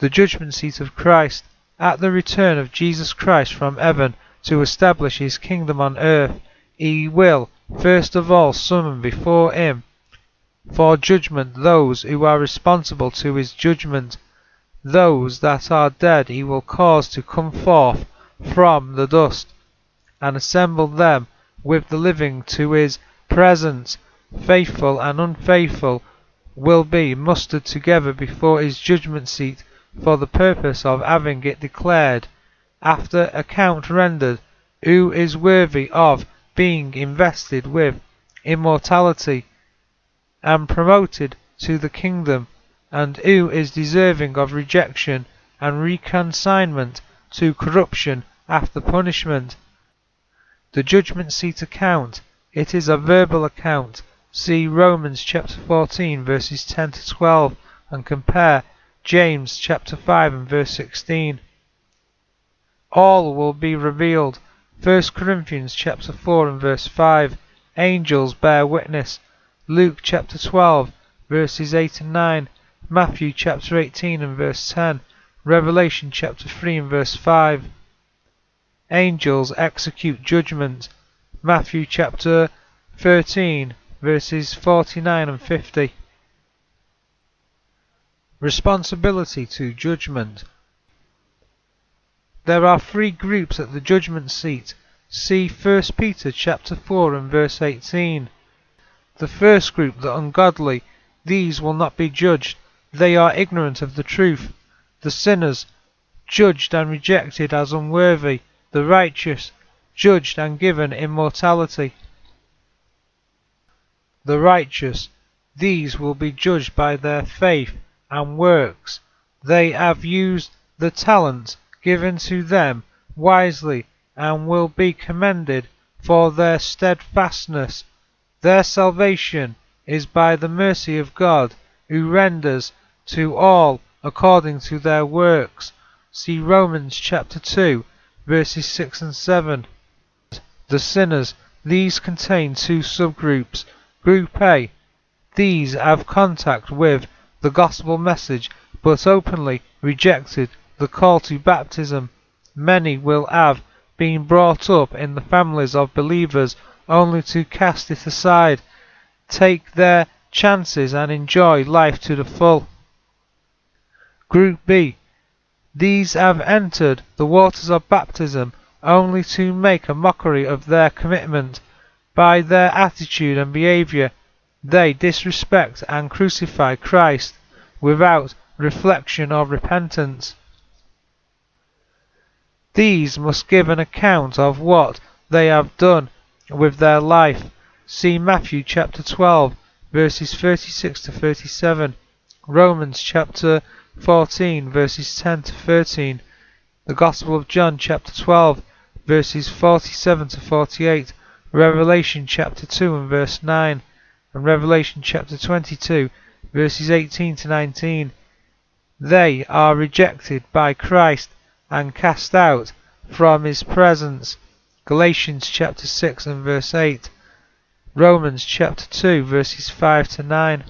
the judgment seat of Christ. At the return of Jesus Christ from heaven to establish his kingdom on earth, he will first of all summon before him for judgment those who are responsible to his judgment. Those that are dead he will cause to come forth from the dust, and assemble them with the living to his presence. Faithful and unfaithful will be mustered together before his judgment seat for the purpose of having it declared, after account rendered, who is worthy of being invested with immortality and promoted to the kingdom, and who is deserving of rejection and reconsignment to corruption after punishment. The judgment seat account. It is a verbal account. See Romans chapter 14 verses 10 to 12 and compare James chapter 5 and verse 16. All will be revealed. 1 Corinthians chapter 4 and verse 5. Angels bear witness. Luke chapter 12 verses 8 and 9. Matthew chapter 18 and verse 10. Revelation chapter 3 and verse 5. Angels execute judgment. Matthew chapter 13 verses 49 and 50. Responsibility to judgment. There are three groups at the judgment seat. See 1 Peter chapter 4 and verse 18. The first group, the ungodly, these will not be judged. They are ignorant of the truth. The sinners, judged and rejected as unworthy. The righteous, judged and given immortality. The righteous, these will be judged by their faith and works. They have used the talent given to them wisely and will be commended for their steadfastness. Their salvation is by the mercy of God, who renders to all according to their works. See Romans chapter 2 verses 6 and 7. The sinners, these contain two subgroups. Group A, these have contact with the gospel message but openly rejected the call to baptism. Many will have been brought up in the families of believers only to cast it aside, take their chances and enjoy life to the full. Group B, these have entered the waters of baptism only to make a mockery of their commitment. By their attitude and behavior, they disrespect and crucify Christ without reflection or repentance. These must give an account of what they have done with their life. See Matthew chapter 12 verses 36 to 37, Romans chapter 14 verses 10 to 13, the Gospel of John chapter 12 verses 47 to 48, Revelation chapter 2 and verse 9, and Revelation chapter 22 verses 18 to 19. They are rejected by Christ and cast out from his presence. Galatians chapter 6 and verse 8, Romans chapter 2 verses 5 to 9.